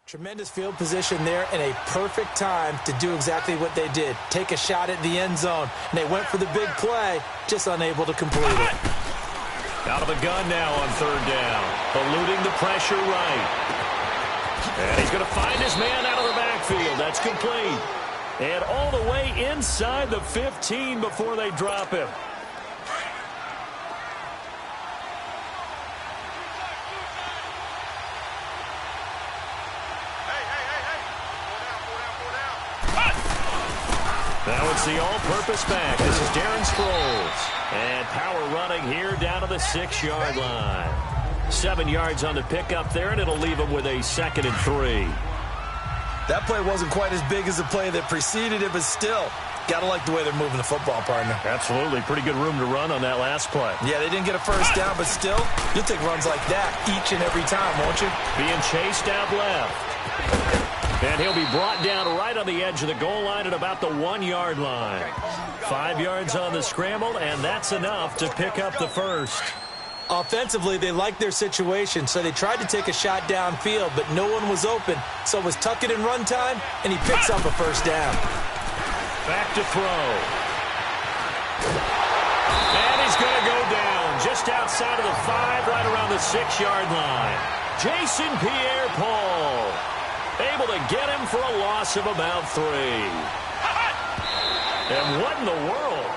Tremendous field position there and a perfect time to do exactly what they did. Take a shot at the end zone. And they went for the big play, just unable to complete it. Out of the gun now on third down. Eluding the pressure right. And he's going to find his man out of the backfield. That's complete. And all the way inside the 15 before they drop him. Now it's the all-purpose back. This is Darren Sproles. And power running here down to the 6-yard line. 7 yards on the pickup there, and it'll leave him with a 2nd and 3. That play wasn't quite as big as the play that preceded it, but still, got to like the way they're moving the football, partner. Absolutely. Pretty good room to run on that last play. Yeah, they didn't get a first down, but still, you'll take runs like that each and every time, won't you? Being chased out left. And he'll be brought down right on the edge of the goal line at about the 1-yard line. 5 yards on the scramble, and that's enough to pick up the first. Offensively, they liked their situation, so they tried to take a shot downfield, but no one was open. So it was tuck it in run time, and he picks up a first down. Back to throw. And he's going to go down just outside of the 5, right around the 6-yard line. Jason Pierre-Paul able to get him for a loss of about 3. And what in the world?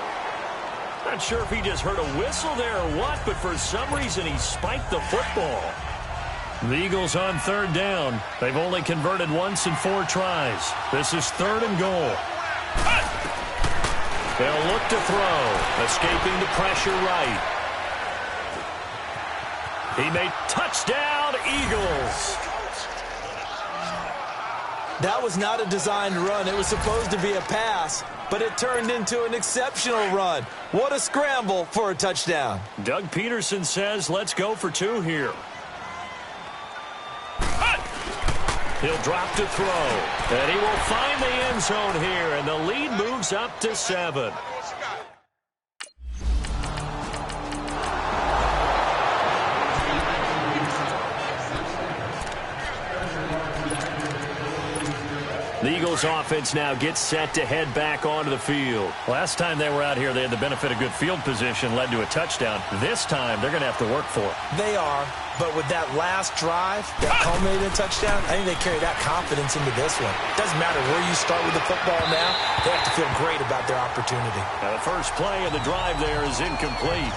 Not sure if he just heard a whistle there or what, but for some reason he spiked the football. The Eagles on third down. They've only converted once in 4 tries. This is 3rd and goal. They'll look to throw. Escaping the pressure right. He made touchdown, Eagles. That was not a designed run. It was supposed to be a pass, but it turned into an exceptional run. What a scramble for a touchdown. Doug Peterson says, let's go for 2 here. He'll drop to throw, and he will find the end zone here, and the lead moves up to 7. The Eagles offense now gets set to head back onto the field. Last time they were out here, they had the benefit of good field position, led to a touchdown. This time, they're going to have to work for it. They are, but with that last drive, that culminated in a touchdown, I think they carry that confidence into this one. Doesn't matter where you start with the football now, they have to feel great about their opportunity. Now, the first play of the drive there is incomplete.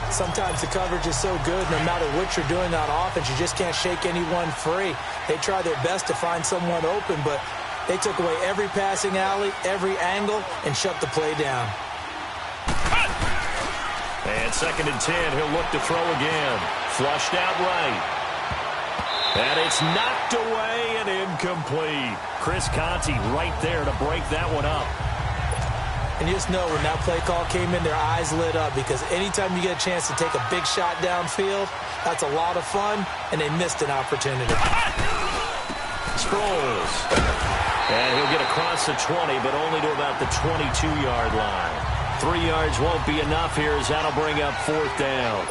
Sometimes the coverage is so good, no matter what you're doing on offense, you just can't shake anyone free. They try their best to find someone open, but they took away every passing alley, every angle, and shut the play down. And 2nd and 10, he'll look to throw again. Flushed out right. And it's knocked away and incomplete. Chris Conte right there to break that one up. And you just know when that play call came in, their eyes lit up, because anytime you get a chance to take a big shot downfield, that's a lot of fun, and they missed an opportunity. Sproles. And he'll get across the 20, but only to about the 22-yard line. 3 yards won't be enough here, as that'll bring up 4th down.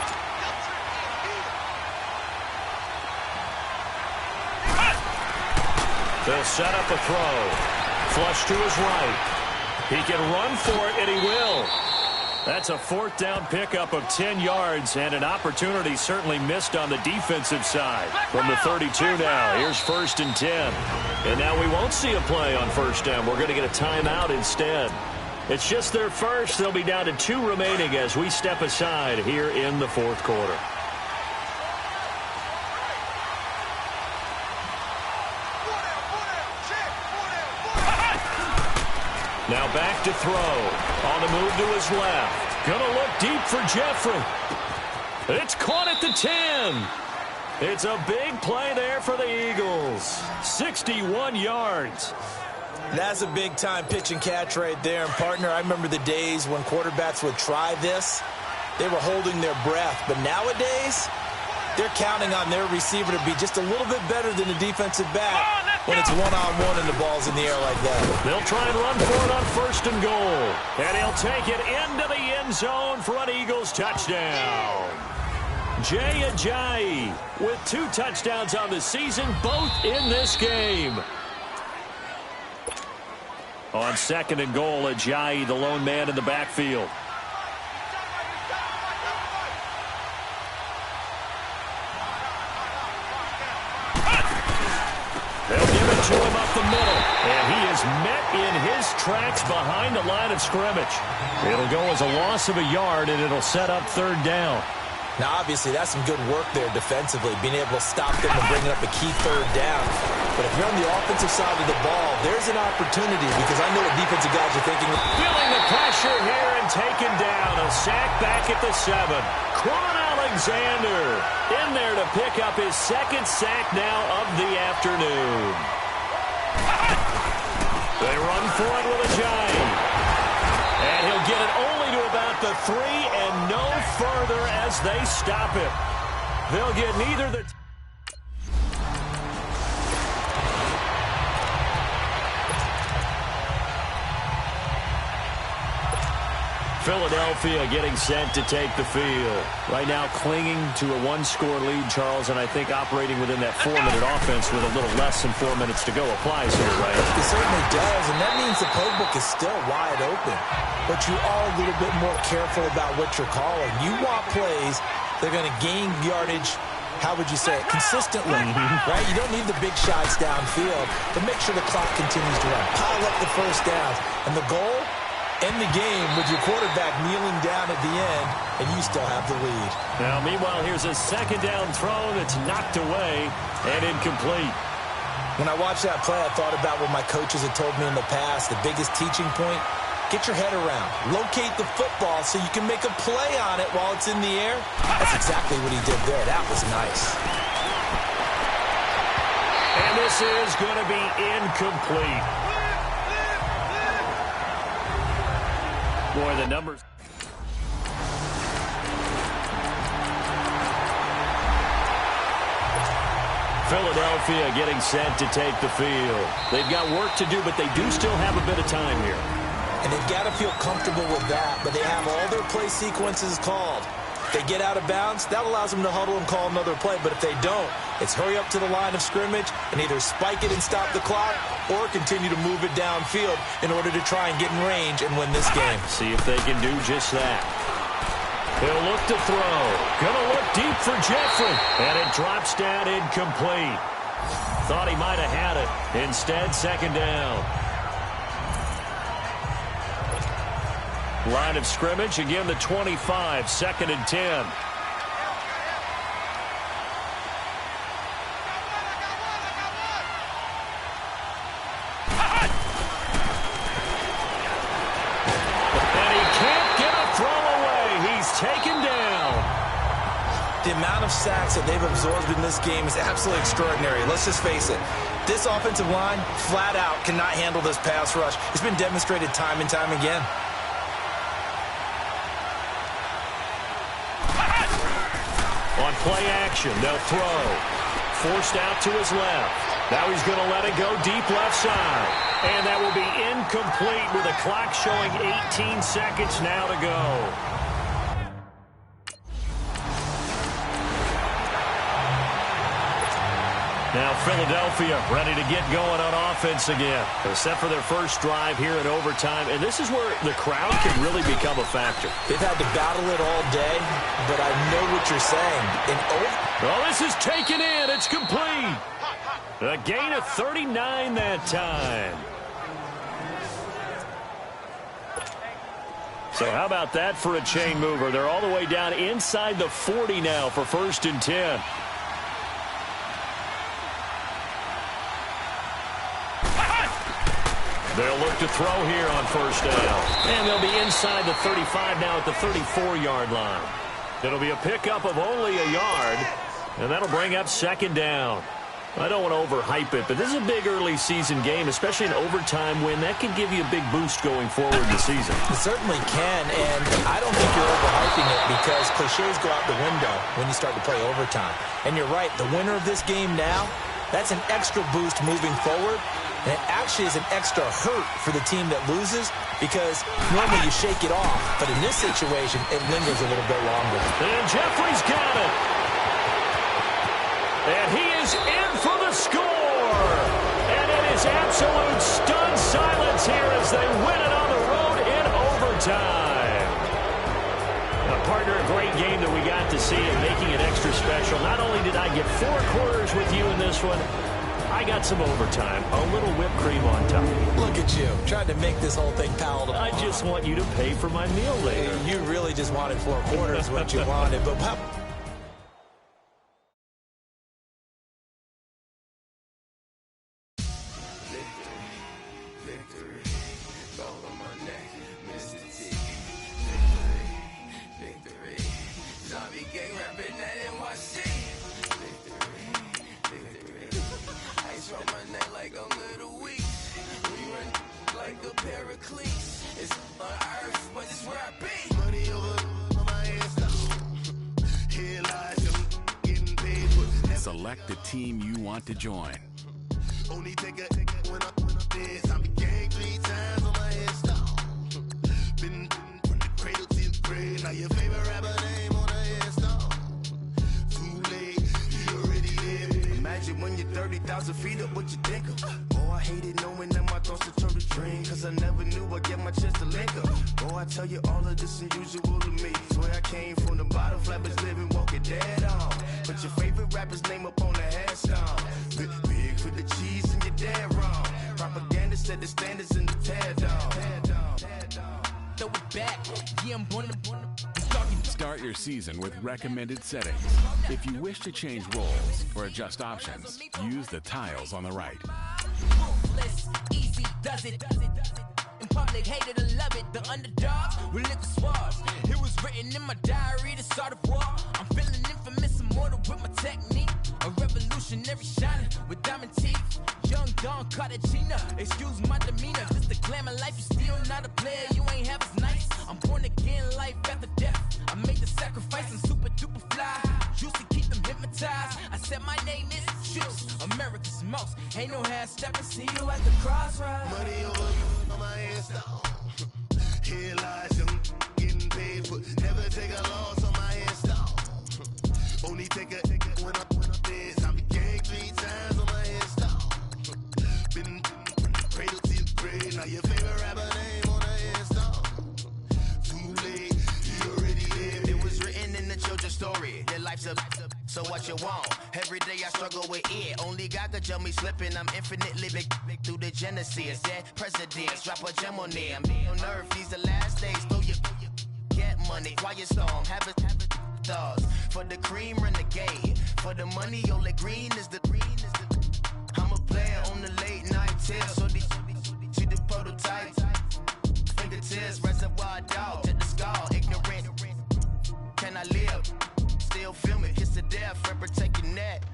They'll set up a throw. Flush to his right. He can run for it, and he will. That's a 4th down pickup of 10 yards, and an opportunity certainly missed on the defensive side. From the 32 now, here's 1st and 10. And now we won't see a play on 1st down. We're going to get a timeout instead. It's just their first. They'll be down to 2 remaining as we step aside here in the 4th quarter. Now back to throw. On the move to his left. Gonna look deep for Jeffrey. It's caught at the 10. It's a big play there for the Eagles. 61 yards. That's a big-time pitch and catch right there. And, partner, I remember the days when quarterbacks would try this. They were holding their breath. But nowadays, they're counting on their receiver to be just a little bit better than the defensive back when it's one-on-one and the ball's in the air like that. They'll try and run for it on 1st and goal. And he'll take it into the end zone for an Eagles touchdown. Jay Ajayi with 2 touchdowns on the season, both in this game. On 2nd and goal, Ajayi, the lone man in the backfield. They'll give it to him up the middle, and he is met in his tracks behind the line of scrimmage. It'll go as a loss of a yard, and it'll set up 3rd down. Now, obviously, that's some good work there defensively, being able to stop them and bringing up a key 3rd down. But if you're on the offensive side of the ball, there's an opportunity, because I know what defensive guys are thinking. Feeling the pressure here and taken down. A sack back at the 7. Quan Alexander in there to pick up his 2nd sack now of the afternoon. They run for it with Ajayi. And he'll get it only to about the 3 and no further as they stop him. They'll get neither the... Philadelphia getting set to take the field. Right now clinging to a 1-score lead, Charles, and I think operating within that 4-minute offense with a little less than 4 minutes to go applies here, right? It certainly does, and that means the playbook is still wide open. But you are a little bit more careful about what you're calling. You want plays that are going to gain yardage, how would you say it, consistently, right? You don't need the big shots downfield, but make sure the clock continues to run. Pile up the first downs, and the goal, end the game with your quarterback kneeling down at the end, and you still have the lead. Now, meanwhile, here's a 2nd down throw that's knocked away and incomplete. When I watched that play, I thought about what my coaches had told me in the past. The biggest teaching point, get your head around. Locate the football so you can make a play on it while it's in the air. That's exactly what he did there. That was nice. And this is going to be incomplete. Boy, the numbers. Philadelphia getting set to take the field. They've got work to do, but they do still have a bit of time here. And they've got to feel comfortable with that, but they have all their play sequences called. If they get out of bounds, that allows them to huddle and call another play. But if they don't, it's hurry up to the line of scrimmage and either spike it and stop the clock or continue to move it downfield in order to try and get in range and win this game. See if they can do just that. He'll look to throw. Gonna look deep for Jeffrey. And it drops down incomplete. Thought he might have had it. Instead, 2nd down. Line of scrimmage, again the 25, 2nd and 10. And he can't get a throw away. He's taken down. The amount of sacks that they've absorbed in this game is absolutely extraordinary. Let's just face it. This offensive line, flat out, cannot handle this pass rush. It's been demonstrated time and time again. On play action, they'll throw. Forced out to his left. Now he's going to let it go deep left side. And that will be incomplete with the clock showing 18 seconds now to go. Now Philadelphia ready to get going on offense again. Except for their first drive here in overtime. And this is where the crowd can really become a factor. They've had to battle it all day, but I know what you're saying. Oh, this is taken in. It's complete. A gain of 39 that time. So how about that for a chain mover? They're all the way down inside the 40 now for 1st and 10. They'll look to throw here on 1st down. And they'll be inside the 35 now at the 34-yard line. It'll be a pickup of only a yard, and that'll bring up 2nd down. I don't want to overhype it, but this is a big early season game, especially an overtime win. That can give you a big boost going forward in the season. It certainly can, and I don't think you're overhyping it because cliches go out the window when you start to play overtime. And you're right, the winner of this game now, that's an extra boost moving forward. And it actually is an extra hurt for the team that loses because normally you shake it off. But in this situation, it lingers a little bit longer. And Jeffrey's got it. overtime. A partner, a great game that we got to see and making it extra special. Not only did I get 4 quarters with you in this one, I got some overtime, a little whipped cream on top. Look at you, trying to make this whole thing palatable. I just want you to pay for my meal later. You really just wanted 4 quarters, what you wanted. But Select the team you want to join. Only take a when I dance. I be gang 3 times on my headstone. Been from the cradle to the grave. Now your favorite rapper name on a headstone. Too late, you already there. Imagine when you're 30,000 feet up, what you think of? Oh, I hated knowing that my thoughts would turn to dream. Cause I never knew I'd get my chance to link up. Oh, I tell you all of this unusual to me. Swear I came from the bottom, flappers living, walking dead on. Put your favorite rapper's name up on the headstone. Big for the cheese and you're dead wrong. Propaganda set the standards in the tear down. Throw it back, yeah, I'm gonna Start your season with recommended settings. If you wish to change roles or adjust options, use the tiles on the right. Easy does it. In public, hated or love it. The underdogs with liquor swabs. It was written in my diary to start a war. I'm feeling infamous, immortal with my technique. A revolutionary shining with diamond teeth. Young Don Cartagena, excuse my demeanor. Just the glamour life, you still not a player. You ain't half as nice. I'm born again, life after death. I made the sacrifice, I'm super duper fly. Used to keep them hypnotized. I said my name is Juice, America's most. Ain't no half stepping, see you at the crossroads. money over on my headstone. Here lies young, getting paid for. Never take a loss on my headstone. Only take a when I dance. I be gang 3 times on my headstone. Been from the cradle to the grave. Now your favorite rapper name on a headstone. Too late, you already there. It was written in the children's story. Your life's a so what you want? Every day I struggle with it. Only God could jump me slipping. I'm infinitely big through the genesis. Dead presidents, drop a gem on them. On earth, these the last days. Throw your get money, quiet storm. Have it thoughts. For the cream, renegade. For the money, only green is the green is the. I'm a player on the late night till. So these see the prototype. Fingertips, reservoir dog to the skull. Ignorant. Can I live? Still film it, kiss to death, friend protecting that.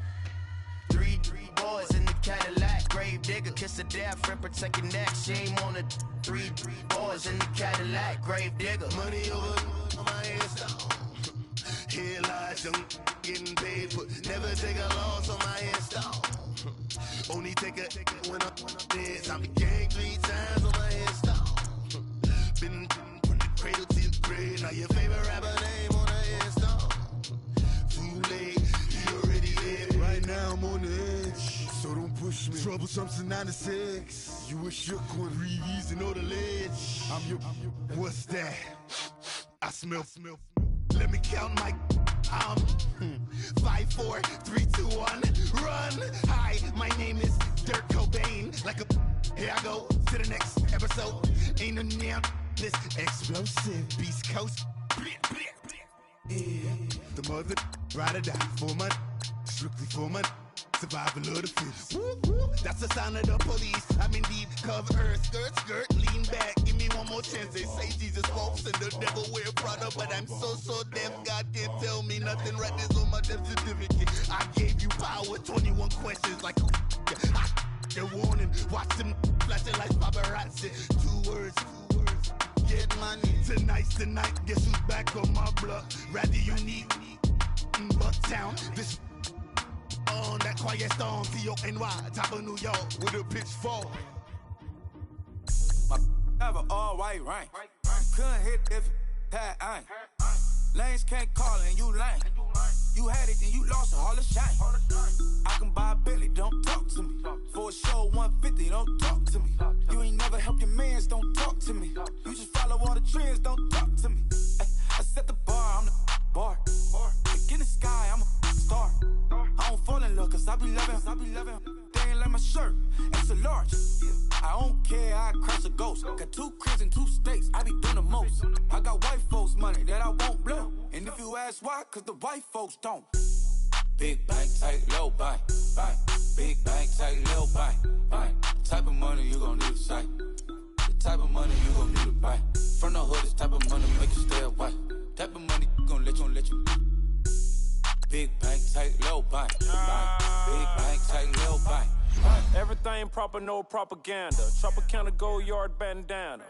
3 boys in the Cadillac, grave digger, kiss to death, friend protecting that. Shame on the 3 boys in the Cadillac, grave digger. Money over on my headstone. Here lies young, getting paid for. Never take a loss on my headstone. Only take a when I dance. I be gang 3 times on my headstone. Been from the cradle to the grave. Now your favorite rapper name on a headstone. Right now I'm on the edge, so don't push me. Troublesome to 96. You a shook one, breeze and know the ledge. I'm your, what's that? I smell. Let me count my. I'm 5, 4, 3, 2, 1. Run. Hi, my name is Dirk Cobain. Like a. Here I go to the next episode. Ain't no damn this explosive Beast Coast. Yeah. The mother ride or die for my. Strictly for my survival of the fittest. That's the sound of the police. I'm indeed cover earth, skirt, lean back. Give me one more chance. They say Jesus walks and the devil wear Prada, but I'm so deaf. God can't tell me nothing. Right there's on my death certificate. I gave you power. 21 questions like they're warning. Watch them flashing like paparazzi. 2 words. Get money. Tonight's the night. Guess who's back on my block? Rather unique. Bucktown. This. On that quiet storm, T-O-N-Y, top of New York, with a pitchfork. My have an all-white rank. Couldn't hit if it had ain't. Lanes can't call and you lame. You had it and you lost a Hall of Shame. I can buy a Billy, don't talk to me. For a show 150, don't talk to me. You ain't never help your mans, don't talk to me. You just follow all the trends, don't I be loving, they ain't like my shirt. It's a large. I don't care, I crush a ghost. Got 2 cribs and 2 states, I be doing the most. I got white folks money that I won't blow. And if you ask why, cause the white folks don't. Big bank, tight, low buy. Big bank, tight, low buy. The type of money you gon' need to sight. The type of money you gon' need to buy. From the hood, this type of money make you stay away. Type of money gon' let you. Big bank, tight, low buy. Big bank, tight, low buy. Everything proper, no propaganda. Tropicana gold yard bandana.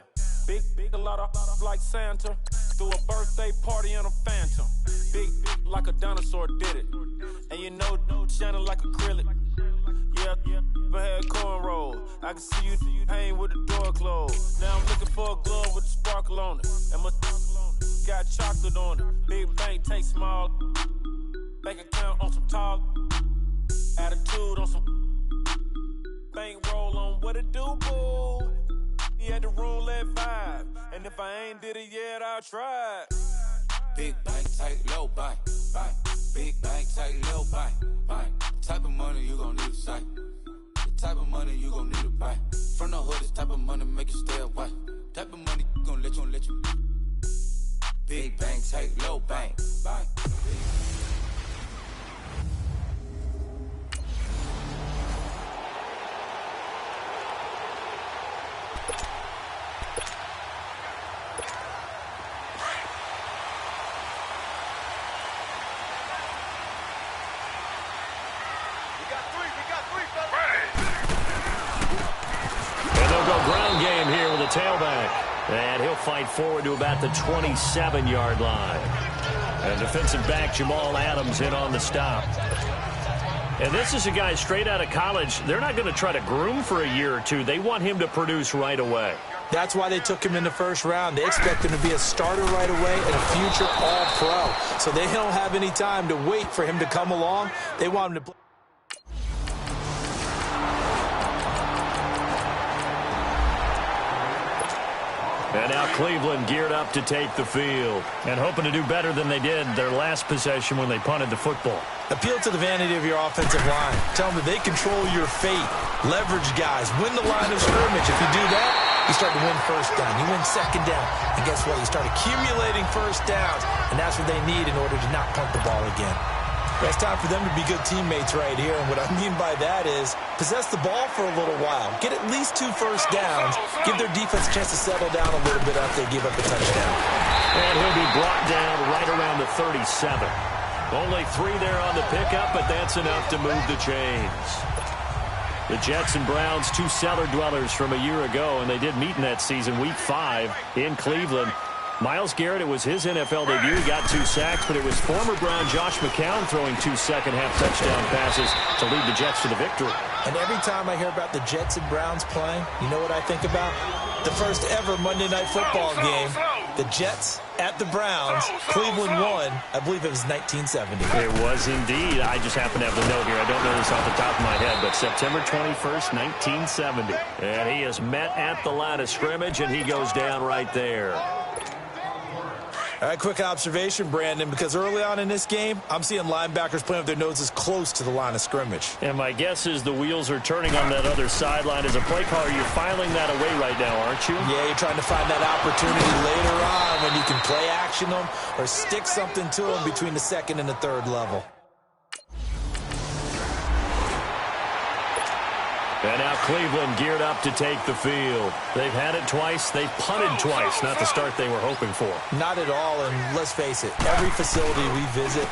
Big, a lot of like Santa. Threw a birthday party in a phantom. Big like a dinosaur did it. And you know, shining like acrylic. Yeah, I had cornrow. I can see you hang with the door closed. Now I'm looking for a glove with a sparkle on it. And my got chocolate on it. Big bank, take small. Bank account on some talk. Attitude on some. Bank roll on what it do, boo. He had the roulette vibe. And if I ain't did it yet, I'll try. Big bank, tight, low buy. Big bank, tight, low buy. The type of money you gon' need to sight. The type of money you gon' need to buy. From the hood, this type of money make you stay away. Type of money gon' let you. Big bank, tight, low buy. Tailback, and he'll fight forward to about the 27-yard line. And defensive back Jamal Adams in on the stop. And this is a guy straight out of college. They're not going to try to groom for a year or two. They want him to produce right away. That's why they took him in the first round. They expect him to be a starter right away and a future all-pro. So they don't have any time to wait for him to come along. They want him to play. And now Cleveland geared up to take the field and hoping to do better than they did their last possession when they punted the football. Appeal to the vanity of your offensive line. Tell them that they control your fate. Leverage guys. Win the line of scrimmage. If you do that, you start to win first down. You win second down. And guess what? You start accumulating first downs. And that's what they need in order to not punt the ball again. It's time for them to be good teammates right here. And what I mean by that is possess the ball for a little while. Get at least 2 first downs. Give their defense a chance to settle down a little bit after they give up a touchdown. And he'll be brought down right around the 37. Only 3 there on the pickup, but that's enough to move the chains. The Jets and Browns, 2 cellar dwellers from a year ago, and they did meet in that season, Week 5 in Cleveland. Myles Garrett, it was his NFL debut. He got 2 sacks, but it was former Brown Josh McCown throwing 2 second-half touchdown passes to lead the Jets to the victory. And every time I hear about the Jets and Browns playing, you know what I think about? The first ever Monday Night Football game. The Jets at the Browns. Cleveland won. I believe it was 1970. It was indeed. I just happen to have the note here. I don't know this off the top of my head, but September 21st, 1970. And he is met at the line of scrimmage, and he goes down right there. All right, quick observation, Brandon, because early on in this game, I'm seeing linebackers playing with their noses close to the line of scrimmage. And my guess is the wheels are turning on that other sideline. As a play caller, you're filing that away right now, aren't you? Yeah, you're trying to find that opportunity later on when you can play action them or stick something to them between the second and the third level. And now Cleveland geared up to take the field. They've had it twice. They've punted twice. Not the start they were hoping for. Not at all, and let's face it, every facility we visit,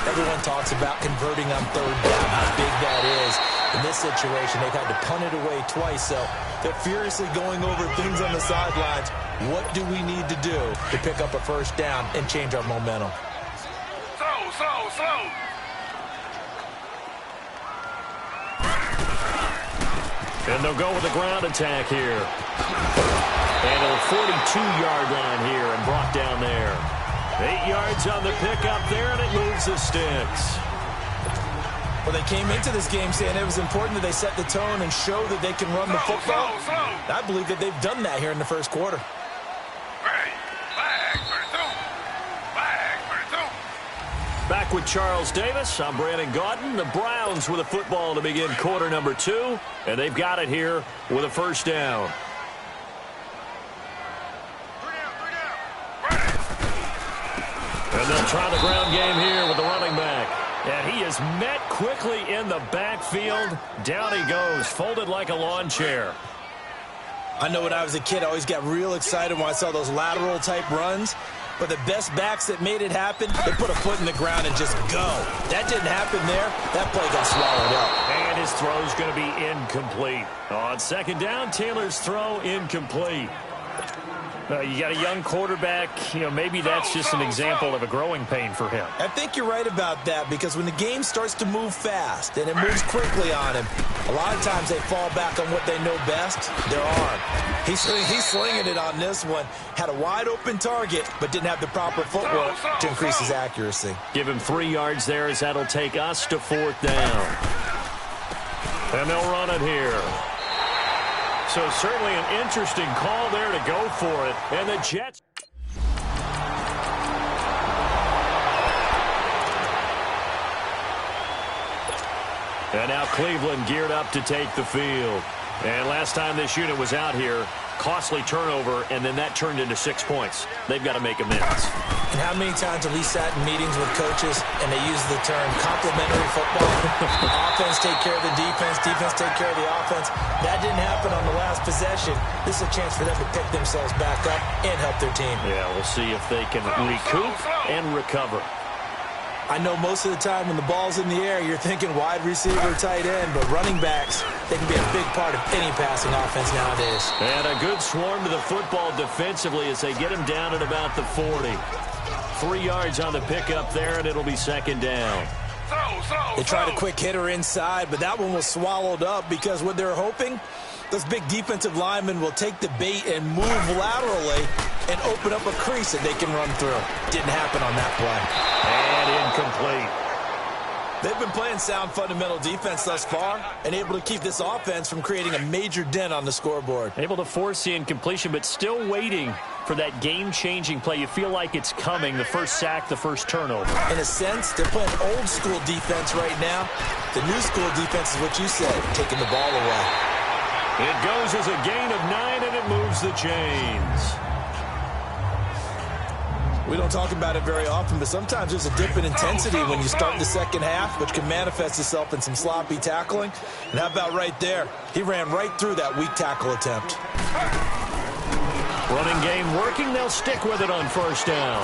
everyone talks about converting on third down, how big that is. In this situation, they've had to punt it away twice, so they're furiously going over things on the sidelines. What do we need to do to pick up a first down and change our momentum? Slow. And they'll go with the ground attack here. And a 42-yard line here and brought down there. 8 yards on the pickup there, and it moves the sticks. Well, they came into this game saying it was important that they set the tone and show that they can run the football. I believe that they've done that here in the first quarter. Back with Charles Davis. I'm Brandon Gaudin. The Browns with a football to begin quarter number 2, and they've got it here with a first down. And they'll try the ground game here with the running back. And he is met quickly in the backfield. Down he goes, folded like a lawn chair. I know when I was a kid, I always got real excited when I saw those lateral-type runs. But the best backs that made it happen, they put a foot in the ground and just go. That didn't happen there. That play got swallowed up. And his throw's going to be incomplete. On second down, Taylor's throw incomplete. You got a young quarterback, maybe that's just an example of a growing pain for him. I think you're right about that, because when the game starts to move fast and it moves quickly on him, a lot of times they fall back on what they know best, their arm. He's slinging it on this one. Had a wide open target, but didn't have the proper footwork to increase his accuracy. Give him 3 yards there, as that'll take us to 4th down. And they'll run it here. So certainly an interesting call there to go for it. And the Jets. And now Cleveland geared up to take the field. And last time this unit was out here, costly turnover, and then that turned into 6 points. They've got to make amends. And how many times have we sat in meetings with coaches and they use the term complementary football? Offense take care of the defense, defense take care of the offense. That didn't happen on the last possession. This is a chance for them to pick themselves back up and help their team. Yeah, we'll see if they can recoup and recover. I know most of the time when the ball's in the air, you're thinking wide receiver, tight end, but running backs, they can be a big part of any passing offense nowadays. And a good swarm to the football defensively as they get him down at about the 40. 3 yards on the pickup there, and it'll be second down. They tried a quick hitter inside, but that one was swallowed up because what they're hoping, those big defensive linemen will take the bait and move laterally and open up a crease that they can run through. Didn't happen on that play. And incomplete. They've been playing sound fundamental defense thus far and able to keep this offense from creating a major dent on the scoreboard. Able to force the incompletion, but still waiting for that game-changing play. You feel like it's coming, the first sack, the first turnover. In a sense, they're playing old-school defense right now. The new-school defense is what you said, taking the ball away. It goes as a gain of 9, and it moves the chains. We don't talk about it very often, but sometimes there's a dip in intensity when you start the second half, which can manifest itself in some sloppy tackling. And how about right there? He ran right through that weak tackle attempt. Running game working. They'll stick with it on first down.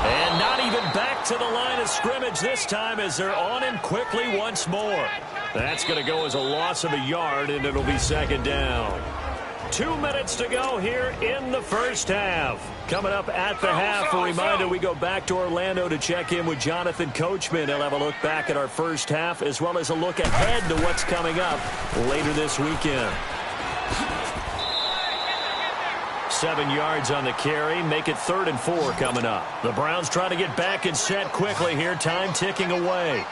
And not even back to the line of scrimmage this time as they're on him quickly once more. That's going to go as a loss of a yard, and it'll be second down. 2 minutes to go here in the first half. Coming up at the half, a reminder, we go back to Orlando to check in with Jonathan Coachman. He'll have a look back at our first half as well as a look ahead to what's coming up later this weekend. 7 yards on the carry. Make it 3rd and 4 coming up. The Browns trying to get back and set quickly here. Time ticking away.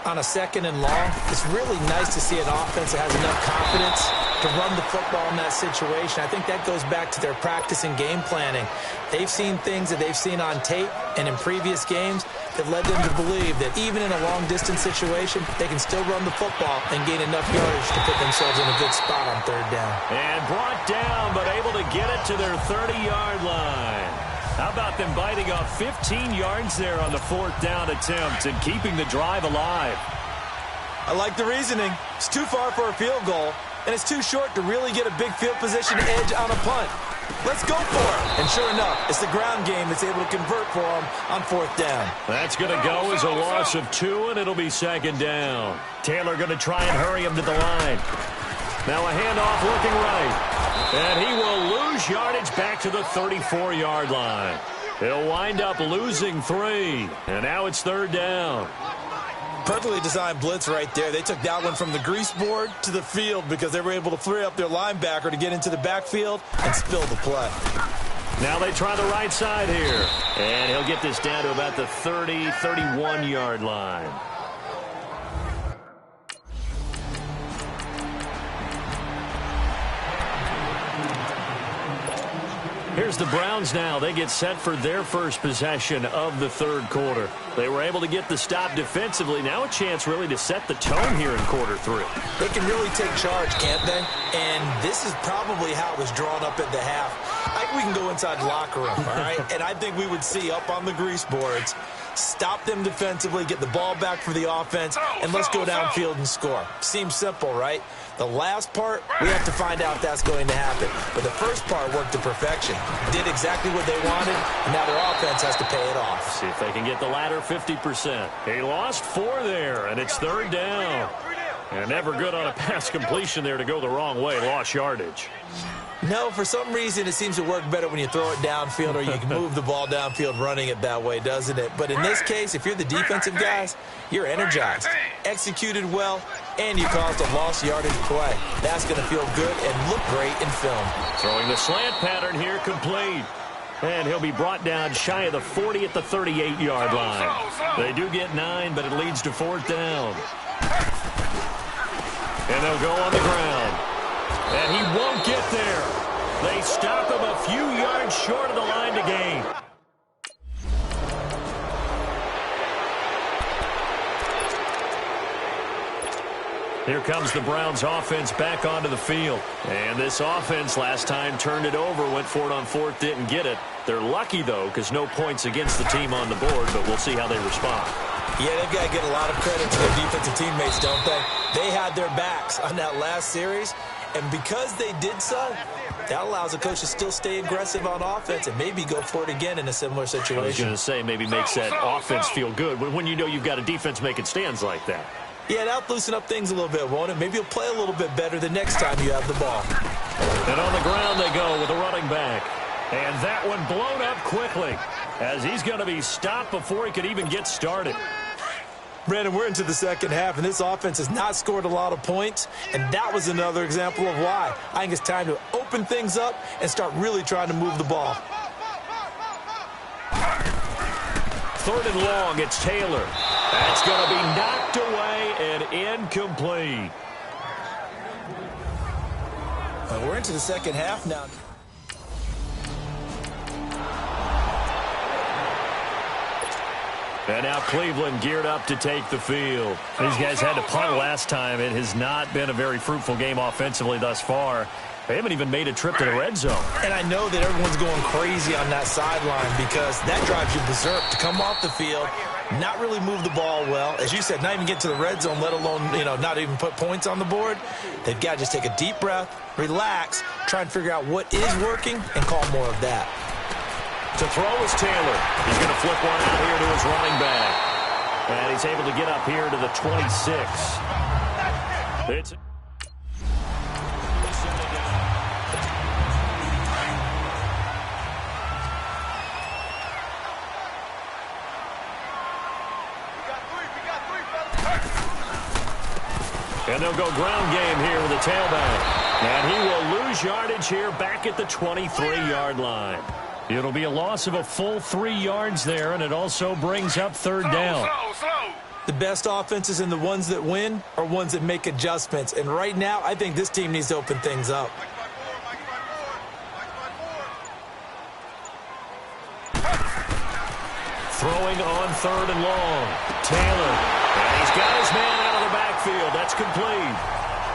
On a 2nd and long, it's really nice to see an offense that has enough confidence to run the football in that situation. I think that goes back to their practice and game planning. They've seen things that they've seen on tape and in previous games that led them to believe that even in a long-distance situation, they can still run the football and gain enough yardage to put themselves in a good spot on 3rd down. And brought down, but able to get it to their 30-yard line. How about them biting off 15 yards there on the 4th down attempt and keeping the drive alive? I like the reasoning. It's too far for a field goal, and it's too short to really get a big field position edge on a punt. Let's go for it. And sure enough, it's the ground game that's able to convert for them on 4th down. That's going to go as a loss of 2, and it'll be second down. Taylor going to try and hurry him to the line. Now a handoff looking right. And he will lose yardage back to the 34-yard line. He'll wind up losing 3. And now it's 3rd down. Perfectly designed blitz right there. They took that one from the grease board to the field because they were able to free up their linebacker to get into the backfield and spill the play. Now they try the right side here. And he'll get this down to about the 30, 31-yard line. Here's the Browns now. They get set for their first possession of the third quarter. They were able to get the stop defensively. Now a chance really to set the tone here in quarter 3. They can really take charge, can't they? And this is probably how it was drawn up at the half. I think we can go inside the locker room, all right? And I think we would see up on the grease boards, stop them defensively, get the ball back for the offense, and let's go downfield and score. Seems simple, right? The last part, we have to find out if that's going to happen. But the first part worked to perfection. Did exactly what they wanted, and now their offense has to pay it off. See if they can get the latter 50%. He lost 4 there, and it's third down. And never good on a pass completion there to go the wrong way. Lost yardage. No, for some reason, it seems to work better when you throw it downfield or you can move the ball downfield running it that way, doesn't it? But in this case, if you're the defensive guys, you're energized, executed well, and you caused a lost yardage play. That's going to feel good and look great in film. Throwing the slant pattern here, complete. And he'll be brought down shy of the 40 at the 38-yard line. They do get 9, but it leads to fourth down. And they'll go on the ground. And he won't get there. They stop him a few yards short of the line to gain. Here comes the Browns offense back onto the field. And this offense last time turned it over, went for it on fourth, didn't get it. They're lucky, though, because no points against the team on the board, but we'll see how they respond. Yeah, they've got to get a lot of credit to their defensive teammates, don't they? They had their backs on that last series, and because they did so, that allows a coach to still stay aggressive on offense and maybe go for it again in a similar situation. I was going to say maybe makes that offense feel good when you know you've got a defense making stands like that. Yeah, that'll loosen up things a little bit, won't it? Maybe you'll play a little bit better the next time you have the ball. And on the ground they go with a running back. And that one blown up quickly as he's going to be stopped before he could even get started. Brandon, we're into the second half, and this offense has not scored a lot of points, and that was another example of why. I think it's time to open things up and start really trying to move the ball. Third and long, it's Taylor. That's going to be knocked away and incomplete. Well, we're into the second half now. And now Cleveland geared up to take the field. These guys had to punt last time. It has not been a very fruitful game offensively thus far. They haven't even made a trip to the red zone. And I know that everyone's going crazy on that sideline because that drives you berserk to come off the field, not really move the ball well. As you said, not even get to the red zone, let alone, not even put points on the board. They've got to just take a deep breath, relax, try and figure out what is working, and call more of that. To throw is Taylor. He's going to flip one out here to his running back. And he's able to get up here to the 26. It's... And they'll go ground game here with a tailback. And he will lose yardage here back at the 23-yard line. It'll be a loss of a full 3 yards there, and it also brings up third down. The best offenses and the ones that win are ones that make adjustments. And right now, I think this team needs to open things up. Throwing on third and long. Taylor. And he's got his man out of the backfield. That's complete.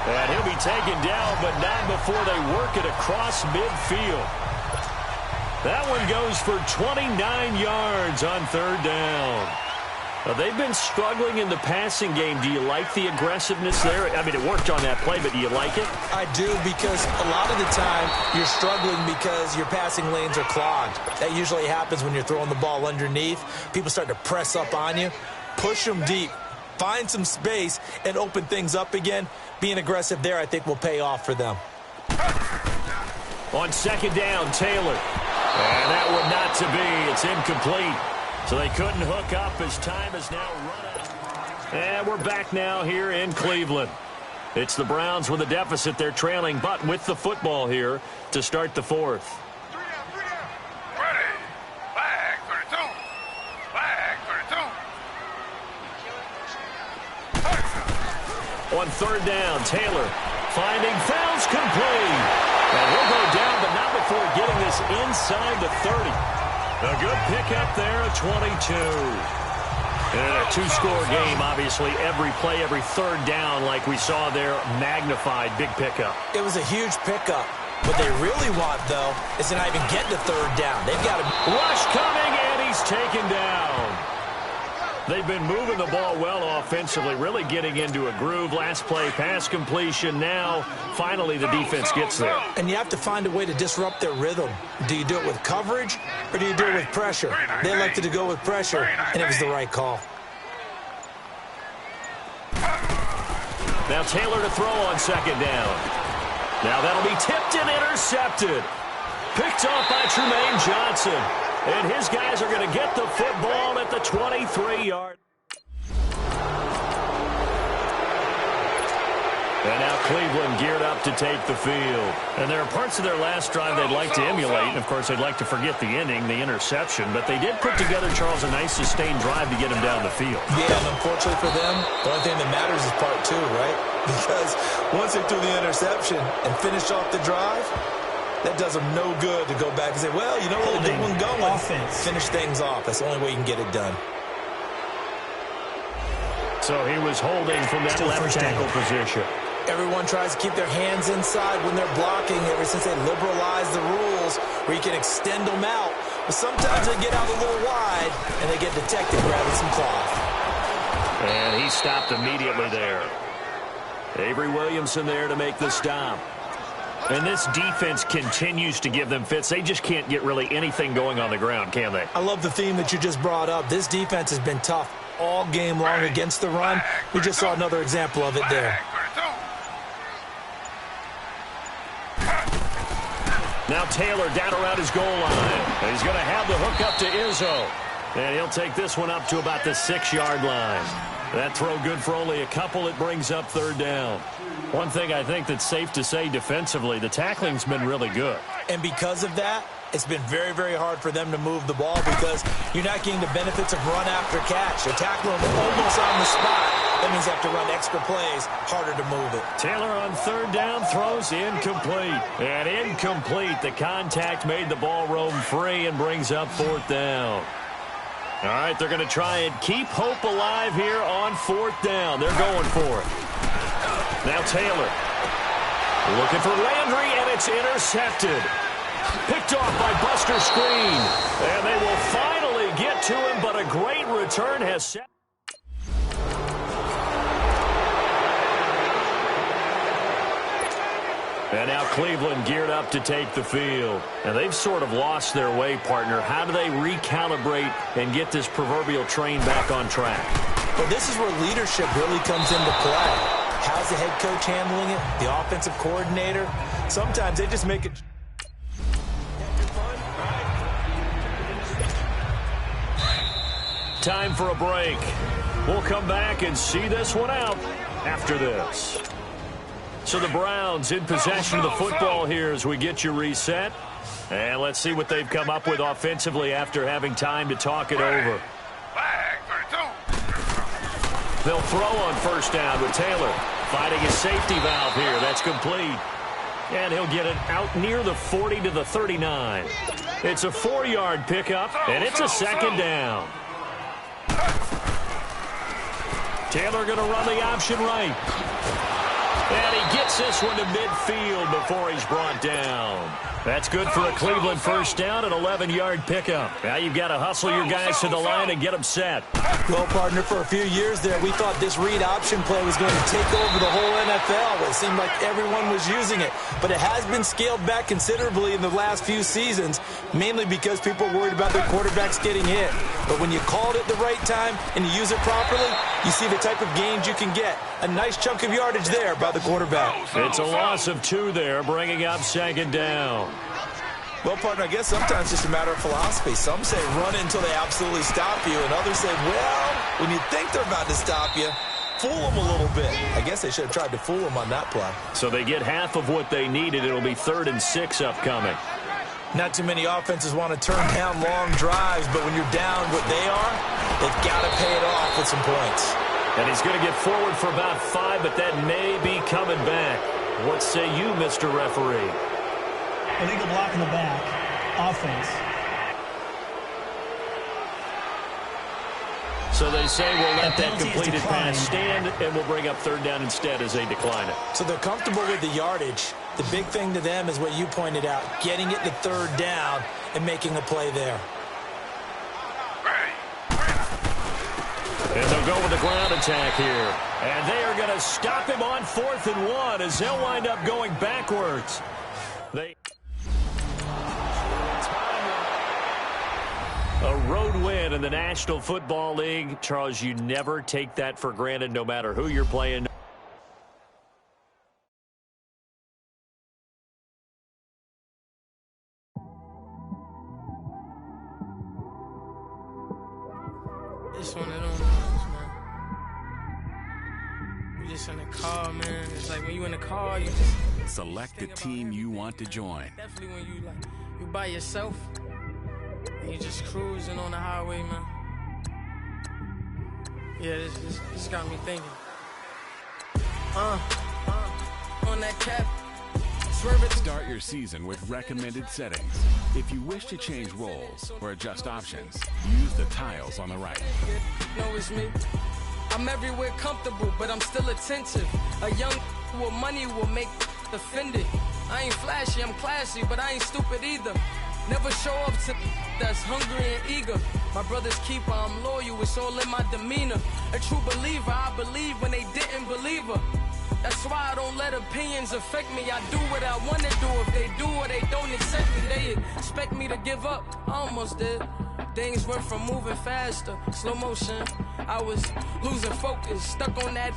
And he'll be taken down, but not before they work it across midfield. That one goes for 29 yards on third down. They've been struggling in the passing game. Do you like the aggressiveness there? I mean, it worked on that play, but do you like it? I do, because a lot of the time you're struggling because your passing lanes are clogged. That usually happens when you're throwing the ball underneath. People start to press up on you. Push them deep. Find some space and open things up again. Being aggressive there, I think, will pay off for them. On second down, Taylor. And that one not to be. It's incomplete. So they couldn't hook up as time is now run out. And we're back now here in Cleveland. It's the Browns with a deficit. They're trailing, but with the football here to start the fourth. Ready. Flag 32. Flag 32. On third down, Taylor finding Fouls complete. And he'll go down, but not before getting this inside the 30. A good pickup there at 22. And a two-score game, obviously, every play, every third down, like we saw there, magnified, big pickup. It was a huge pickup. What they really want, though, is to not even get to third down. They've got to... Rush coming, and he's taken down. They've been moving the ball well offensively, really getting into a groove. Last play, pass completion. Now, finally, the defense gets there. And you have to find a way to disrupt their rhythm. Do you do it with coverage, or do you do it with pressure? They elected to go with pressure, and it was the right call. Now Taylor to throw on second down. Now that'll be tipped and intercepted. Picked off by Trumaine Johnson. And his guys are going to get the football at the 23-yard. And now Cleveland geared up to take the field. And there are parts of their last drive they'd like to emulate. And, of course, they'd like to forget the inning, the interception. But they did put together, Charles, a nice sustained drive to get him down the field. Yeah, and unfortunately for them, the only thing that matters is part two, right? Because once they threw the interception and finished off the drive, that does them no good to go back and say, well, you know, we'll get one going. Offense. Finish things off. That's the only way you can get it done. So he was holding from that left tackle position. Everyone tries to keep their hands inside when they're blocking ever since they liberalized the rules where you can extend them out. But sometimes they get out a little wide and they get detected grabbing some cloth. And he stopped immediately there. Avery Williamson there to make the stop. And this defense continues to give them fits. They just can't get really anything going on the ground, can they? I love the theme that you just brought up. This defense has been tough all game long against the run. We just saw another example of it there. Now Taylor down around his goal line. And he's going to have the hook up to Izzo. And he'll take this one up to about the 6-yard line. That throw good for only a couple. It brings up third down. One thing I think that's safe to say defensively, the tackling's been really good. And because of that, it's been very, very hard for them to move the ball because you're not getting the benefits of run after catch. They're tackling them almost on the spot. That means they have to run extra plays, harder to move it. Taylor on third down throws incomplete. And incomplete. The contact made the ball roam free and brings up fourth down. All right, they're going to try and keep hope alive here on fourth down. They're going for it. Now Taylor looking for Landry, and it's intercepted. Picked off by Buster Screen. And they will finally get to him, but a great return has set. And now Cleveland geared up to take the field. And they've sort of lost their way, partner. How do they recalibrate and get this proverbial train back on track? Well, this is where leadership really comes into play. How's the head coach handling it? The offensive coordinator? Sometimes they just make it... Time for a break. We'll come back and see this one out after this. So the Browns in possession of the football here as we get you reset. And let's see what they've come up with offensively after having time to talk it over. They'll throw on first down with Taylor. Finding his safety valve here. That's complete. And he'll get it out near the 40 to the 39. It's a 4-yard pickup, and it's a second down. Taylor going to run the option right. And he gets this one to midfield before he's brought down. That's good for a Cleveland first down, an 11-yard pickup. Now you've got to hustle your guys to the line and get them set. Well, partner, for a few years there, we thought this read option play was going to take over the whole NFL. It seemed like everyone was using it. But it has been scaled back considerably in the last few seasons, mainly because people are worried about their quarterbacks getting hit. But when you call it at the right time and you use it properly, you see the type of gains you can get. A nice chunk of yardage there by the quarterback. It's a loss of 2 there, bringing up second down. Well, partner, I guess sometimes it's just a matter of philosophy. Some say run it until they absolutely stop you, and others say, well, when you think they're about to stop you, fool them a little bit. I guess they should have tried to fool them on that play. So they get half of what they needed. It'll be 3rd and 6 upcoming. Not too many offenses want to turn down long drives, but when you're down what they are, they've got to pay it off with some points. And he's going to get forward for about 5, but that may be coming back. What say you, Mr. Referee? Illegal block in the back. offense. So they say we'll let that completed pass stand, and we'll bring up third down instead as they decline it. So they're comfortable with the yardage. The big thing to them is what you pointed out, getting it to third down and making a play there. And they'll go with the ground attack here. And they are going to stop him on 4th and 1 as they'll wind up going backwards. A road win in the National Football League. Charles, you never take that for granted no matter who you're playing. It's one of them ones, man. You just in the car, man. It's like when you in the car, you just Select the team you want to join. definitely when you by yourself and you just cruising on the highway, man. Yeah, this got me thinking. On that cap. Start your season with recommended settings. If you wish to change roles or adjust options, use the tiles on the right. No, it's me. I'm everywhere comfortable, but I'm still attentive. A young with money will make offended. I ain't flashy, I'm classy, but I ain't stupid either. Never show up to that's hungry and eager. My brother's keeper, I'm loyal, it's all in my demeanor. A true believer, I believe when they didn't believe her. That's why I don't let opinions affect me. I do what I want to do. If they do or they don't accept me, they expect me to give up. I almost did. Things went from moving faster, slow motion. I was losing focus, stuck on that.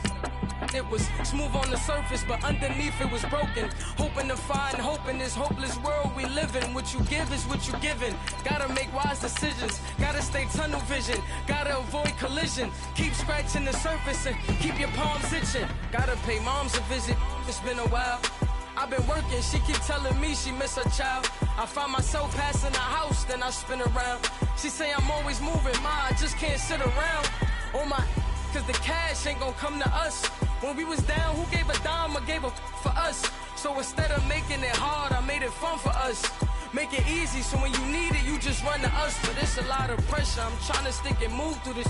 It was smooth on the surface, but underneath it was broken. Hoping to find hope in this hopeless world we live in. What you give is what you given. Gotta make wise decisions. Gotta stay tunnel vision. Gotta avoid collision. Keep scratching the surface and keep your palms itching. Gotta pay moms a visit. It's been a while. I've been working, she keep telling me she miss her child. I find myself passing the house, then I spin around. She say I'm always moving, ma, I just can't sit around. Oh my, cause the cash ain't gonna come to us. When we was down, who gave a dime or gave a for us? So instead of making it hard, I made it fun for us. Make it easy, so when you need it, you just run to us. But it's a lot of pressure, I'm trying to stick and move through this.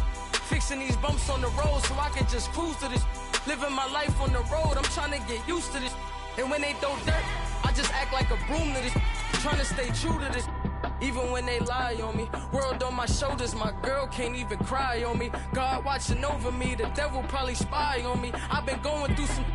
Fixing these bumps on the road so I can just cruise to this. Living my life on the road, I'm trying to get used to this. And when they throw dirt, I just act like a broom to this. Trying to stay true to this. Even when they lie on me. World on my shoulders, my girl can't even cry on me. God watching over me, the devil probably spy on me. I've been going through some.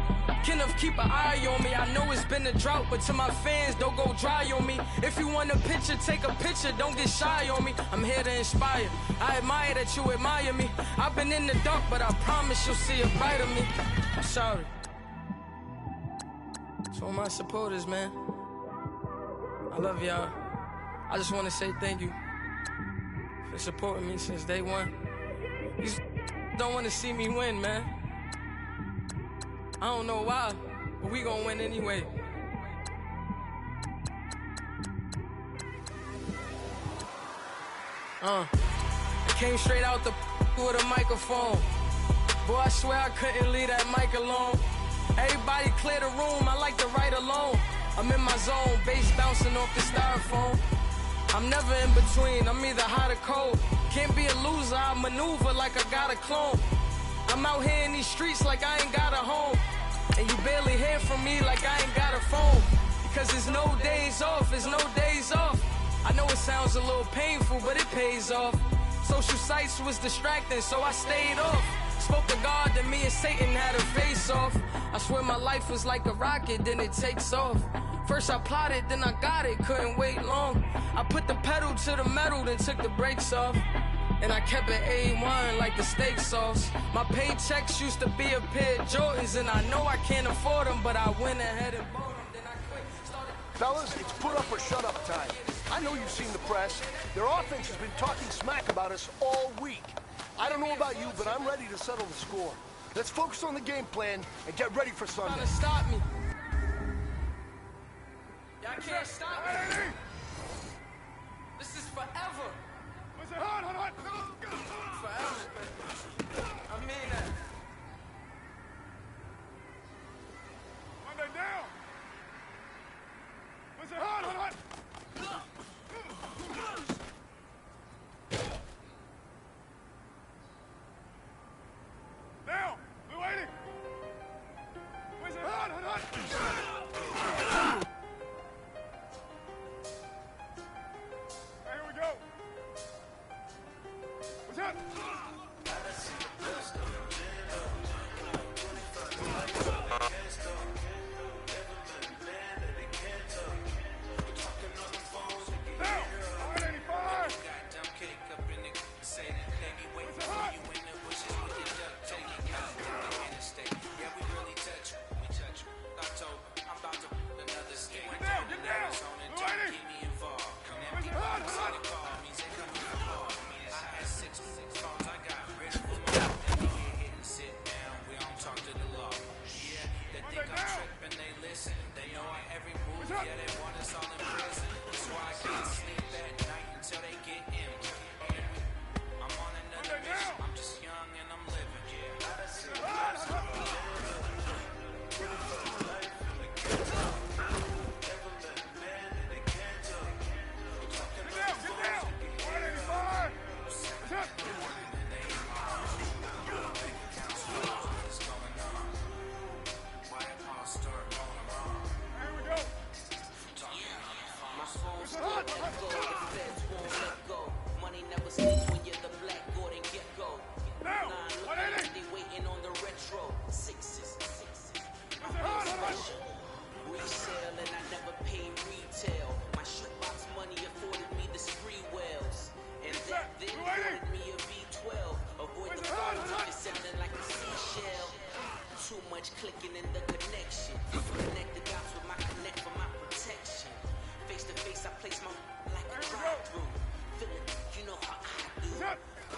Kenneth, keep an eye on me. I know it's been a drought, but to my fans, don't go dry on me. If you want a picture, take a picture, don't get shy on me. I'm here to inspire. I admire that you admire me. I've been in the dark, but I promise you'll see a brighter me. I'm sorry. To all my supporters, man. I love y'all. I just want to say thank you for supporting me since day one. You don't want to see me win, man. I don't know why, but we gonna win anyway. I came straight out the with a microphone. Boy, I swear I couldn't leave that mic alone. Everybody clear the room, I like to write alone. I'm in my zone, bass bouncing off the styrofoam. I'm never in between, I'm either hot or cold. Can't be a loser, I maneuver like I got a clone. I'm out here in these streets like I ain't got a home. And you barely hear from me like I ain't got a phone. Because there's no days off, there's no days off. I know it sounds a little painful, but it pays off. Social sites was distracting, so I stayed off. Spoke to God, then me and Satan had a face off. I swear my life was like a rocket, then it takes off. First I plotted, then I got it, couldn't wait long. I put the pedal to the metal, then took the brakes off. And I kept it A1 like the steak sauce. My paychecks used to be a pair of Jordans, and I know I can't afford them, but I went ahead and bought them. Then I quit, started... Fellas, it's put up or shut up time. I know you've seen the press. Their offense has been talking smack about us all week. I don't know about you, but I'm ready to settle the score. Let's focus on the game plan and get ready for Sunday. Trying to stop me. Y'all can't stop me. This is forever. Forever. I mean that. Monday down. Listen, hold on. much clicking in the connection. Connect the dots with my connect for my protection. Face to face, I place my like a drive-through. Feeling, you know how I do.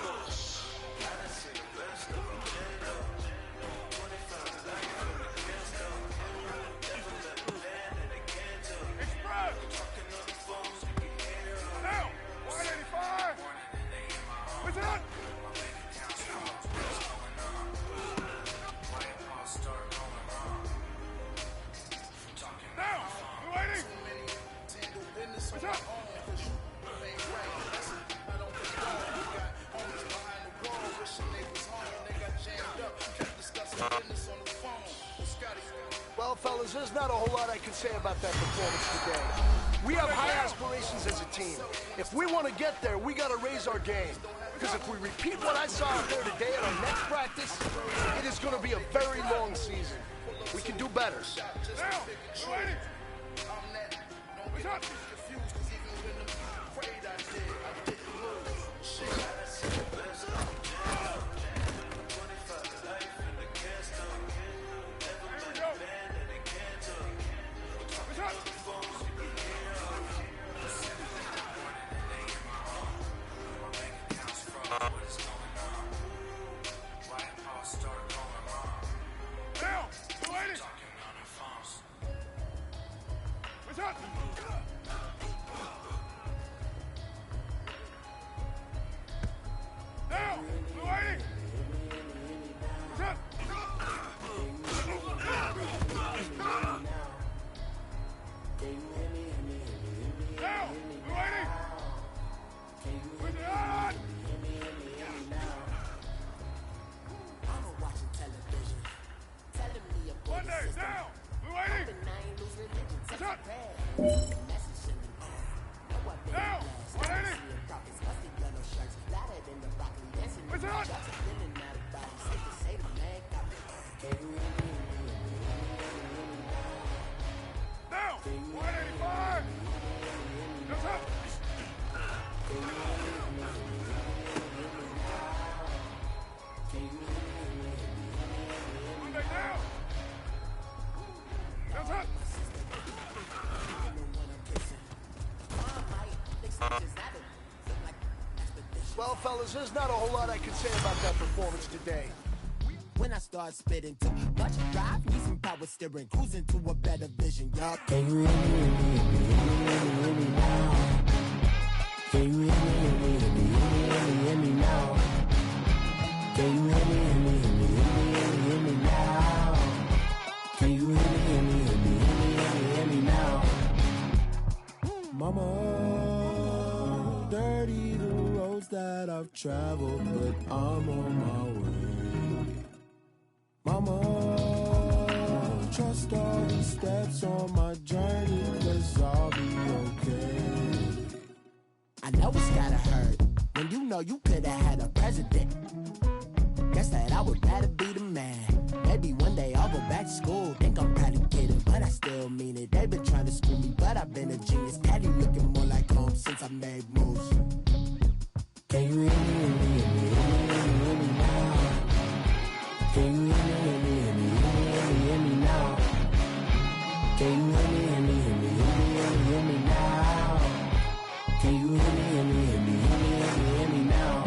Bush. Gotta see the best of them. 25 life from the can't stop. Never let me land and they can't tell. Express! Talking on the phones, we can hear them. Now! 185! What's that? Now! We're waiting! What's up? Well, fellas, there's not a whole lot I can say about that performance today. We have high aspirations as a team. If we want to get there, we got to raise our game. Because if we repeat what I saw out there today at our next practice, it is going to be a very long season. We can do better. Now! We're waiting! What's up? Well, fellas, there's not a whole lot I can say about that performance today. When I start spitting too much drive, need some power steering, cruising to a better vision, y'all. Can you hear me now? Can you hear me now? Can you hear me now? Can you hear me now? Mama, dirty the roads that I've traveled, but I'm on my way. Mama, trust all the steps on my journey, 'cause I'll be okay. I know it's gotta hurt when you know you could've had a president. Guess that I would rather be the man. Maybe one day I'll go back to school. Think I'm probably kidding, but I still mean it. They've been trying to school me, but I've been a genius. Daddy looking more like home since I made moves. Can you hear me now? Can you hear me now? Can you hear me now? Can you hear me now?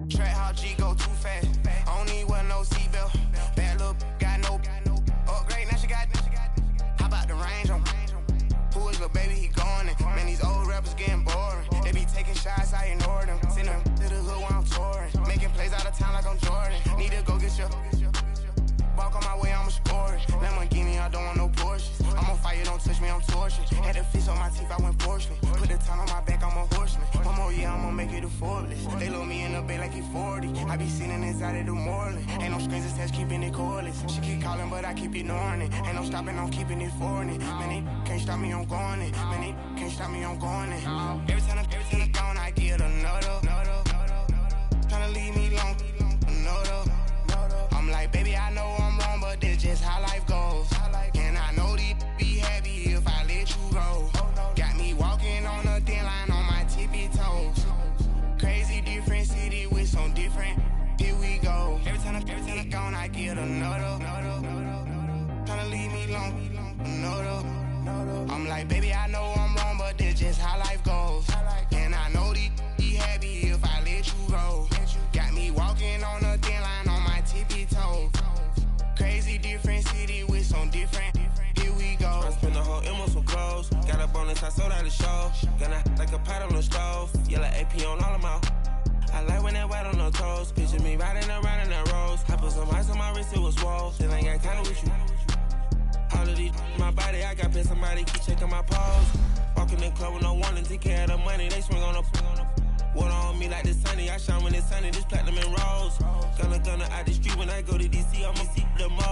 Track how G go too fast. I don't need wear no seatbelt. Bad little got no upgrade. Now she got. How about the range on? Who is little baby? He going in. Man, these old rappers getting boring. They be taking shots, I ignore them. Send them to the hood while I'm touring. Making plays out of town like I'm Jordan. Need to go get your. Walk on my way, I'ma score it. Lamborghini, I don't want no Porsches. I'm on fire, don't don't touch me, I'm tortured. Had the fist on my teeth, I went porcelain. Put the time on my back, I'm a horseman. One more year, I'ma make it a Forbes. They load me in the bay like he 40. I be sitting inside of the Moreland. Ain't no screens attached, keeping it cordless. She keep calling, but I keep ignoring it. Ain't no stopping, I'm keeping it foreign it. Man, they can't stop me, I'm going it. Man, they can't stop me, I'm going it. Every time I'm gone, I get another. Tryna leave me long, another. I'm like, baby, I know I'm wrong, but that's just how life goes. And I know these be happy if I let you go. Got me walking on a thin line on my tippy toes. Crazy different city with some different. Here we go. Every time I'm gone, I get another. Tryna leave me long, another. I'm like, baby, I know I'm wrong, but that's just how life goes. And I know these be happy if I let you go. Got me walking on a thin line on my tippy toes. Crazy different city with some different. Here we go. I spent the whole M on some clothes. Got a bonus, I sold out the show. Gonna like a pot on the stove. Yellow AP on all of my. I like when that white on the toes. Picture me riding around in that rose. I put some ice on my wrist, it was swole. Still ain't got time with you. All of these my body, I got paid somebody keep checking my pose. Walking in the club with no warning, take care of the money. They swing on the water on me like the sunny. I shine when it's sunny, this platinum and rose. Gonna out the street when I go to DC, I'ma see the most.